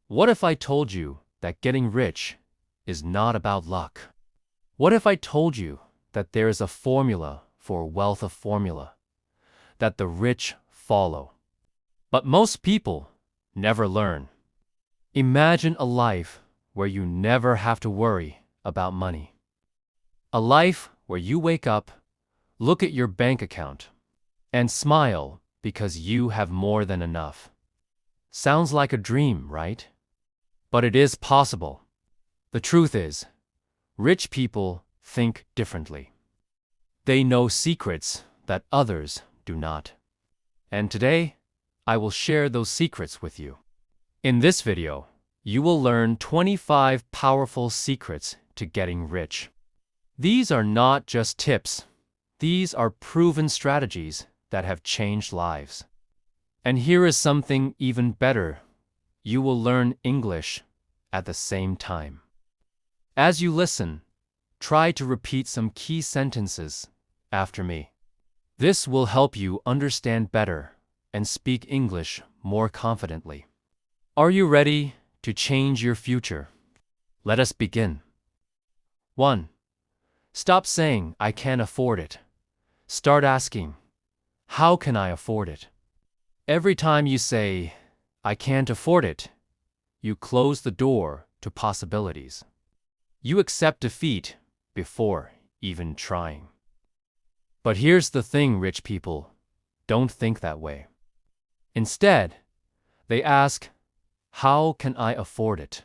What if I told you that getting rich is not about luck? What if I told you that there is a formula for wealth, a formula that the rich follow, but most people never learn? Imagine a life where you never have to worry about money. A life where you wake up, look at your bank account, and smile because you have more than enough. Sounds like a dream, right? But it is possible. The truth is, rich people think differently. They know secrets that others do not. And today, I will share those secrets with you. In this video, you will learn 25 powerful secrets to getting rich. These are not just tips. These are proven strategies that have changed lives. And here is something even better. You will learn English at the same time. As you listen, try to repeat some key sentences after me. This will help you understand better and speak English more confidently. Are you ready to change your future? Let us begin. 1. Stop saying, "I can't afford it." Start asking, "How can I afford it?" Every time you say, "I can't afford it," you close the door to possibilities. You accept defeat before even trying. But here's the thing, rich people don't think that way. Instead, they ask, "How can I afford it?"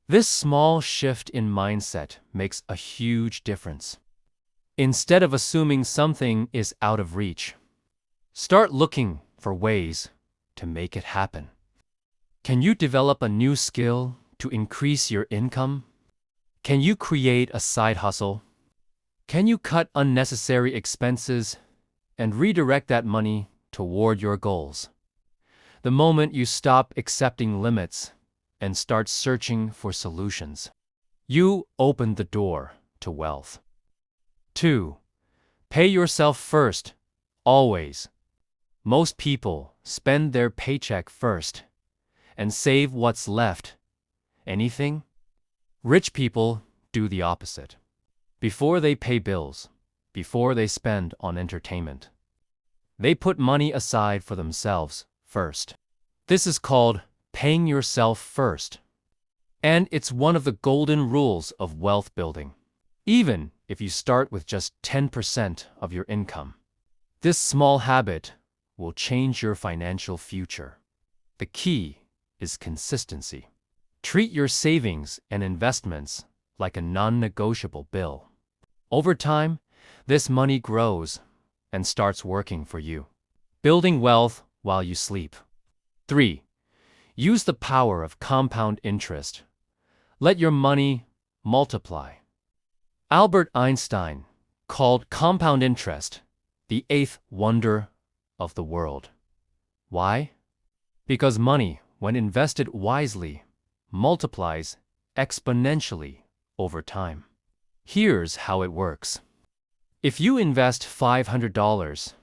This small shift in mindset makes a huge difference. Instead of assuming something is out of reach, start looking for ways to make it happen. Can you develop a new skill to increase your income? Can you create a side hustle? Can you cut unnecessary expenses and redirect that money toward your goals? The moment you stop accepting limits and start searching for solutions, you open the door to wealth. 2. Pay yourself first, always. Most people spend their paycheck first and save what's left. Anything? Rich people do the opposite. Before they pay bills, before they spend on entertainment, they put money aside for themselves first. This is called paying yourself first. And it's one of the golden rules of wealth building. Even if you start with just 10% of your income, this small habit will change your financial future. The key is consistency. Treat your savings and investments like a non-negotiable bill. Over time, this money grows and starts working for you, building wealth while you sleep. 3. Use the power of compound interest. Let your money multiply. Albert Einstein called compound interest the eighth wonder of the world. Why? Because money, when invested wisely, multiplies exponentially over time. Here's how it works. If you invest $500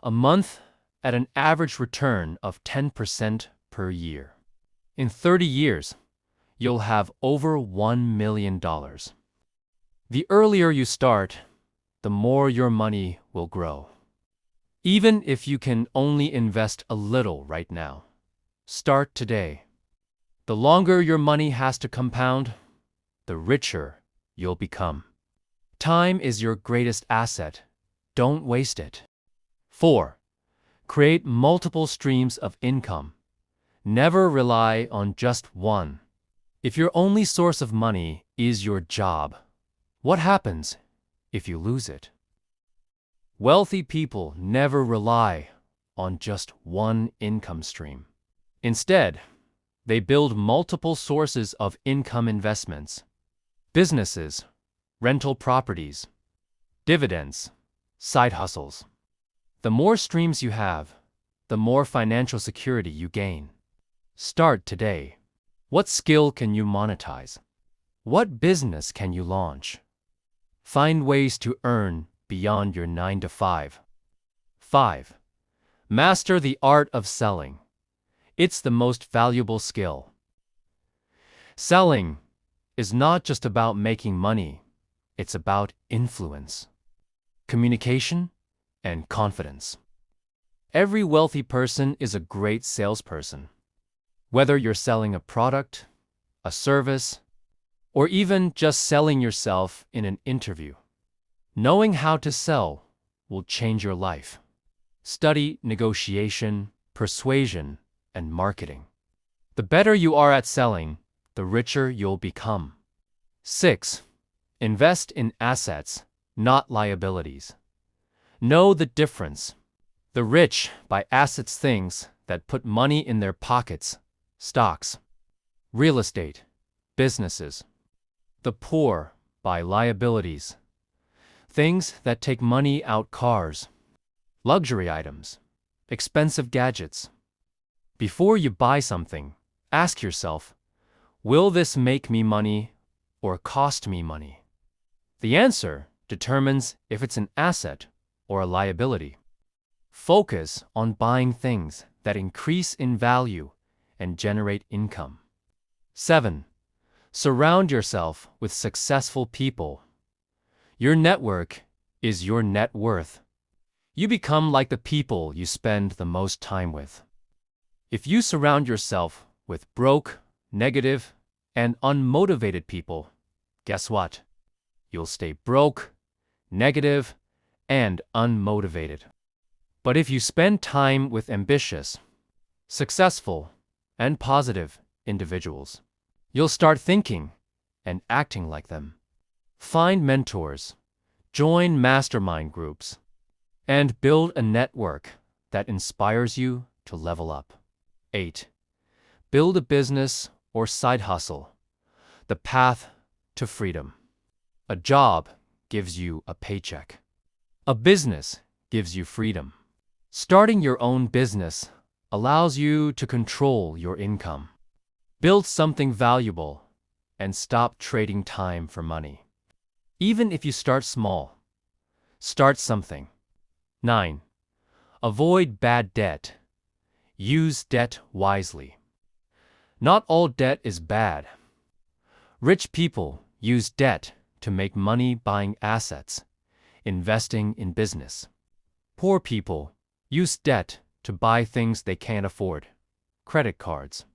a month at an average return of 10% per year, in 30 years, you'll have over $1 million. The earlier you start, the more your money will grow. Even if you can only invest a little right now, start today. The longer your money has to compound, the richer you'll become. Time is your greatest asset. Don't waste it. 4. Create multiple streams of income. Never rely on just one. If your only source of money is your job, what happens if you lose it? Wealthy people never rely on just one income stream. Instead, they build multiple sources of income: investments, businesses, rental properties, dividends, side hustles. The more streams you have, the more financial security you gain. Start today. What skill can you monetize? What business can you launch? Find ways to earn beyond your 9 to 5. 5. Master the art of selling. It's the most valuable skill. Selling is not just about making money, it's about influence, communication, and confidence. Every wealthy person is a great salesperson. Whether you're selling a product, a service, or even just selling yourself in an interview, knowing how to sell will change your life. Study negotiation, persuasion, and marketing. The better you are at selling, the richer you'll become. 6. Invest in assets, not liabilities. Know the difference. The rich buy assets, things that put money in their pockets, stocks, real estate, businesses. The poor buy liabilities, things that take money out, cars, luxury items, expensive gadgets. Before you buy something, ask yourself, will this make me money or cost me money? The answer determines if it's an asset or a liability. Focus on buying things that increase in value and generate income. 7. Surround yourself with successful people. Your network is your net worth. You become like the people you spend the most time with. If you surround yourself with broke, negative, and unmotivated people, guess what? You'll stay broke, negative, and unmotivated. But if you spend time with ambitious, successful, and positive individuals, you'll start thinking and acting like them. Find mentors, join mastermind groups, and build a network that inspires you to level up. 8. Build a business or side hustle. The path to freedom. A job gives you a paycheck. A business gives you freedom. Starting your own business allows you to control your income. Build something valuable and stop trading time for money. Even if you start small, start something. 9. Avoid bad debt. Use debt wisely. Not all debt is bad. Rich people use debt to make money buying assets, investing in business. Poor people use debt to buy things they can't afford, credit cards,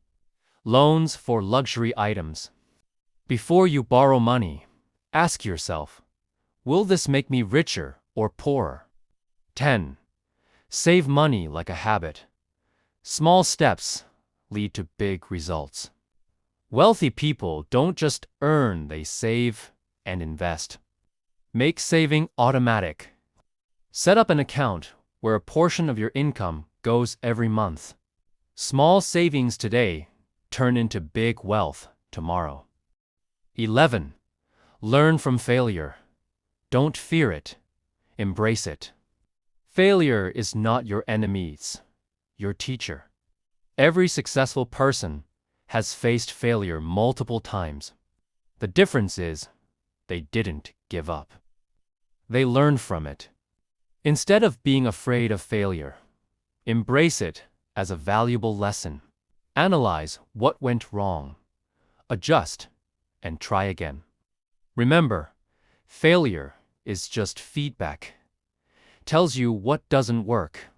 loans for luxury items. Before you borrow money, ask yourself, will this make me richer or poorer? 10. Save money like a habit. Small steps lead to big results. Wealthy people don't just earn, they save and invest. Make saving automatic. Set up an account where a portion of your income goes every month. Small savings today turn into big wealth tomorrow. 11. Learn from failure. Don't fear it. Embrace it. Failure is not your enemy, it's your teacher. Every successful person has faced failure multiple times. The difference is they didn't give up. They learned from it. Instead of being afraid of failure, embrace it as a valuable lesson. Analyze what went wrong, adjust, and try again. Remember, failure is just feedback. Tells you what doesn't work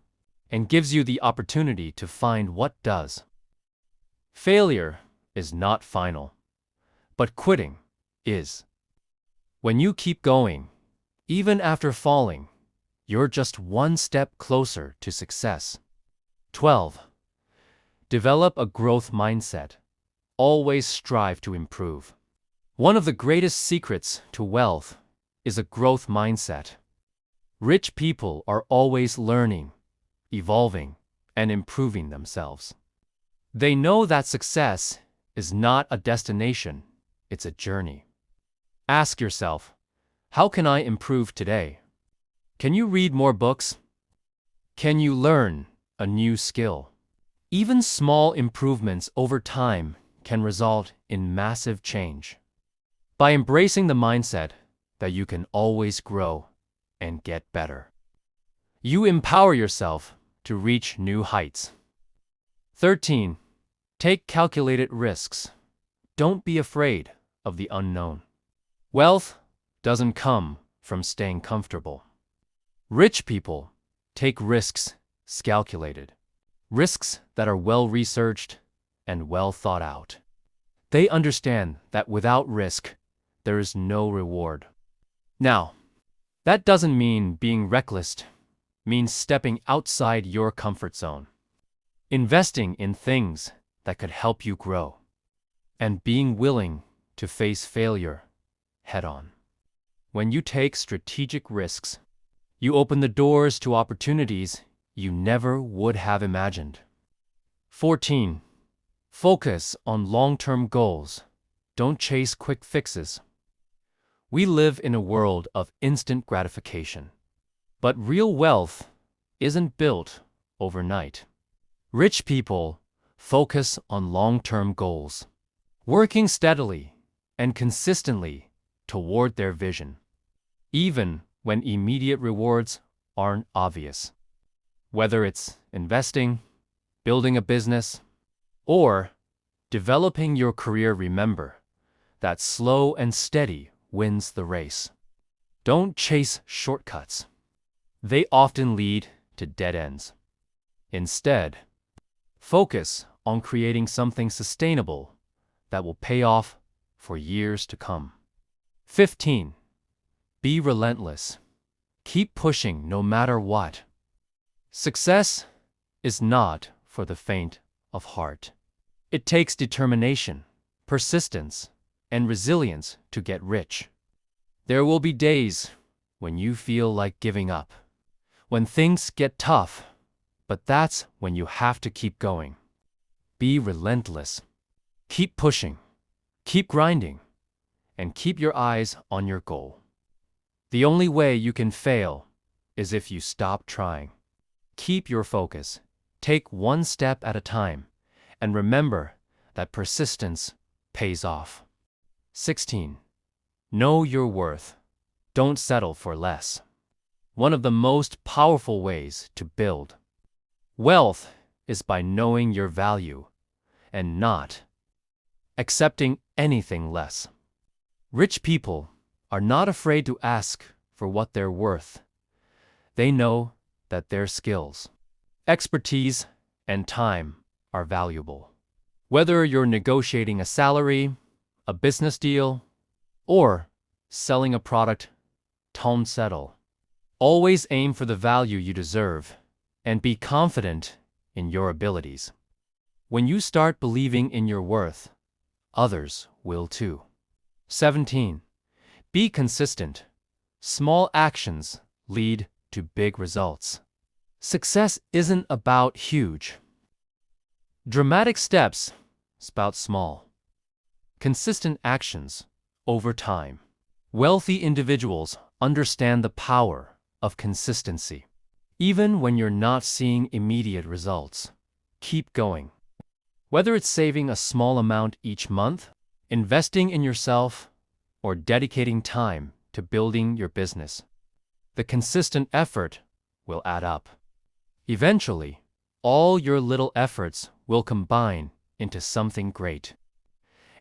and gives you the opportunity to find what does. Failure is not final, but quitting is. When you keep going, even after falling, you're just one step closer to success. 12. Develop a growth mindset. Always strive to improve. One of the greatest secrets to wealth is a growth mindset. Rich people are always learning, evolving, and improving themselves. They know that success is not a destination, it's a journey. Ask yourself, how can I improve today? Can you read more books? Can you learn a new skill? Even small improvements over time can result in massive change. By embracing the mindset that you can always grow and get better, you empower yourself to reach new heights. 13. Take calculated risks. don't be afraid of the unknown. Wealth doesn't come from staying comfortable. Rich people take risks calculated, risks that are well-researched and well thought out. They understand that without risk, there is no reward. Now, that doesn't mean being reckless, means stepping outside your comfort zone, investing in things that could help you grow, and being willing to face failure head-on. When you take strategic risks, you open the doors to opportunities you never would have imagined. 14. Focus on long-term goals. Don't chase quick fixes. We live in a world of instant gratification. But real wealth isn't built overnight. Rich people focus on long-term goals, working steadily and consistently toward their vision, even when immediate rewards aren't obvious. Whether it's investing, building a business, or developing your career, remember that slow and steady wins the race. Don't chase shortcuts. They often lead to dead ends. Instead, focus on creating something sustainable that will pay off for years to come. 15. Be relentless. Keep pushing no matter what. Success is not for the faint of heart. It takes determination, persistence, and resilience to get rich. There will be days when you feel like giving up, when things get tough, but that's when you have to keep going. Be relentless. Keep pushing, keep grinding, and keep your eyes on your goal. The only way you can fail is if you stop trying. Keep your focus, take one step at a time, and remember that persistence pays off. 16. Know your worth. Don't settle for less. One of the most powerful ways to build wealth is by knowing your value and not accepting anything less. Rich people are not afraid to ask for what they're worth. They know that their skills, expertise, and time are valuable. Whether you're negotiating a salary, a business deal, or selling a product, don't settle. Always aim for the value you deserve and be confident in your abilities. When you start believing in your worth, others will too. 17. Be consistent. Small actions lead to big results. Success isn't about huge, dramatic steps, it's about small, consistent actions over time. Wealthy individuals understand the power of consistency. Even when you're not seeing immediate results, keep going. Whether it's saving a small amount each month, investing in yourself, or dedicating time to building your business, the consistent effort will add up. Eventually, all your little efforts will combine into something great.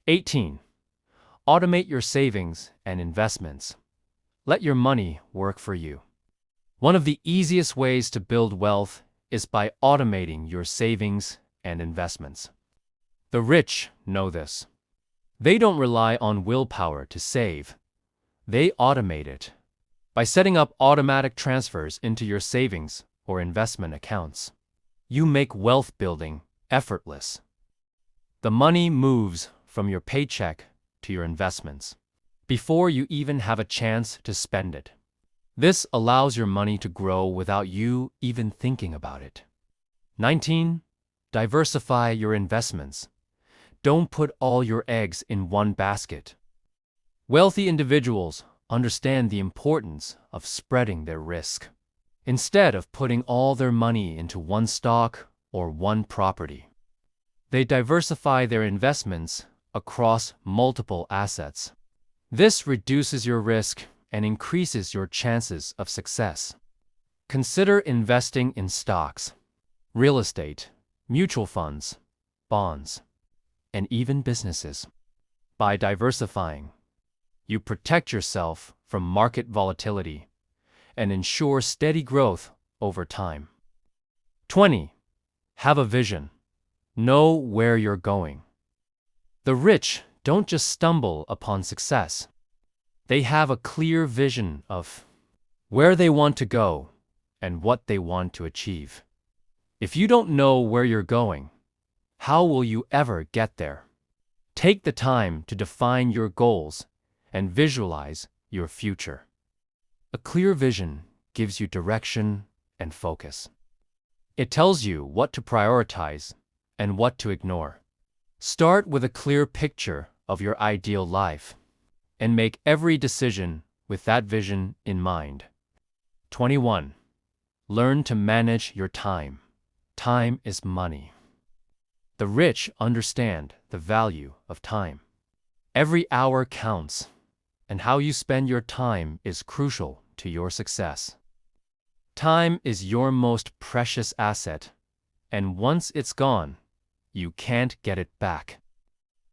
18. Automate your savings and investments. Let your money work for you. One of the easiest ways to build wealth is by automating your savings and investments. The rich know this. They don't rely on willpower to save. They automate it by setting up automatic transfers into your savings or investment accounts. You make wealth building effortless. The money moves from your paycheck to your investments before you even have a chance to spend it. This allows your money to grow without you even thinking about it. 19. Diversify your investments. Don't put all your eggs in one basket. Wealthy individuals understand the importance of spreading their risk. Instead of putting all their money into one stock or one property, they diversify their investments across multiple assets. This reduces your risk and increases your chances of success. Consider investing in stocks, real estate, mutual funds, bonds, and even businesses. By diversifying, you protect yourself from market volatility and ensure steady growth over time. 20. Have a vision. Know where you're going. The rich don't just stumble upon success. They have a clear vision of where they want to go and what they want to achieve. If you don't know where you're going, how will you ever get there? Take the time to define your goals and visualize your future. A clear vision gives you direction and focus. It tells you what to prioritize and what to ignore. Start with a clear picture of your ideal life and make every decision with that vision in mind. 21. Learn to manage your time. Time is money. The rich understand the value of time. Every hour counts, and how you spend your time is crucial to your success. Time is your most precious asset, and once it's gone, you can't get it back.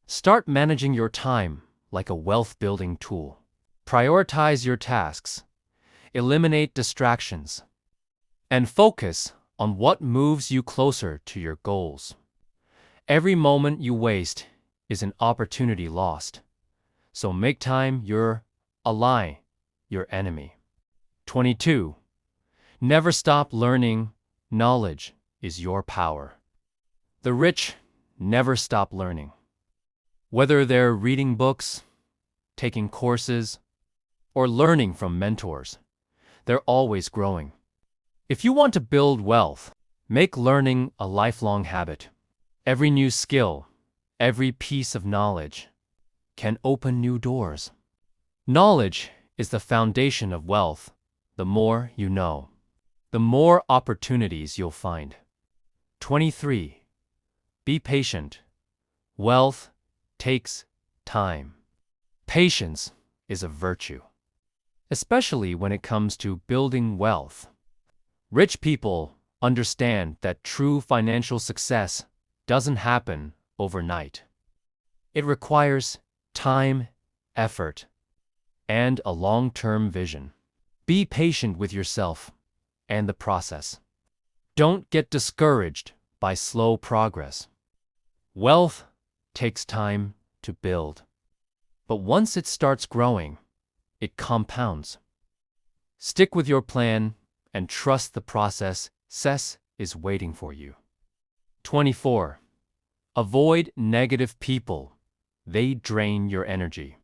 Start managing your time like a wealth-building tool. Prioritize your tasks, eliminate distractions, and focus on what moves you closer to your goals. Every moment you waste is an opportunity lost, so make time your ally, your enemy. 22. Never stop learning. Knowledge is your power. The rich never stop learning. Whether they're reading books, taking courses, or learning from mentors, they're always growing. If you want to build wealth, make learning a lifelong habit. Every new skill, every piece of knowledge can open new doors. Knowledge is the foundation of wealth. The more you know, the more opportunities you'll find. 23. Be patient. Wealth takes time. Patience is a virtue, especially when it comes to building wealth. Rich people understand that true financial success doesn't happen overnight. It requires time, effort, and a long-term vision. Be patient with yourself and the process. Don't get discouraged by slow progress. Wealth takes time to build, but once it starts growing, it compounds. Stick with your plan and trust the process. Success is waiting for you. 24. Avoid negative people. They drain your energy.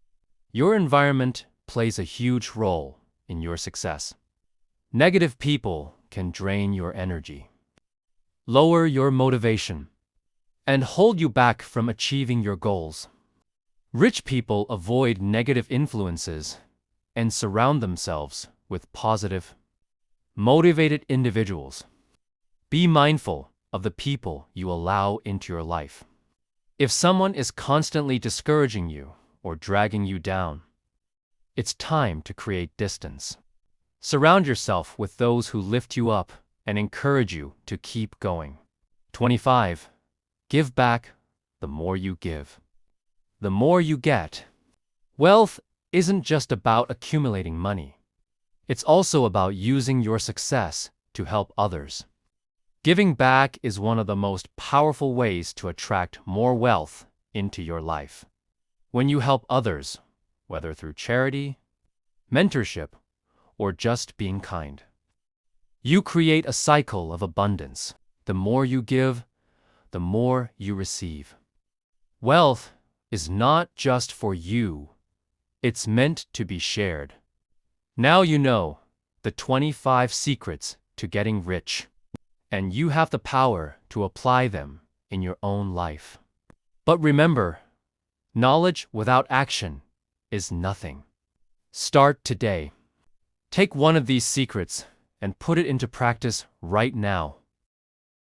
Your environment plays a huge role in your success. Negative people can drain your energy, lower your motivation, and hold you back from achieving your goals. Rich people avoid negative influences and surround themselves with positive, motivated individuals. Be mindful of the people you allow into your life. If someone is constantly discouraging you or dragging you down, it's time to create distance. Surround yourself with those who lift you up and encourage you to keep going. 25. Give back. The more you give, the more you get. Wealth isn't just about accumulating money. It's also about using your success to help others. Giving back is one of the most powerful ways to attract more wealth into your life. When you help others, whether through charity, mentorship, or just being kind, you create a cycle of abundance. The more you give, the more you receive. Wealth is not just for you. It's meant to be shared. Now you know the 25 secrets to getting rich, and you have the power to apply them in your own life. But remember, knowledge without action is nothing. Start today. Take one of these secrets and put it into practice right now.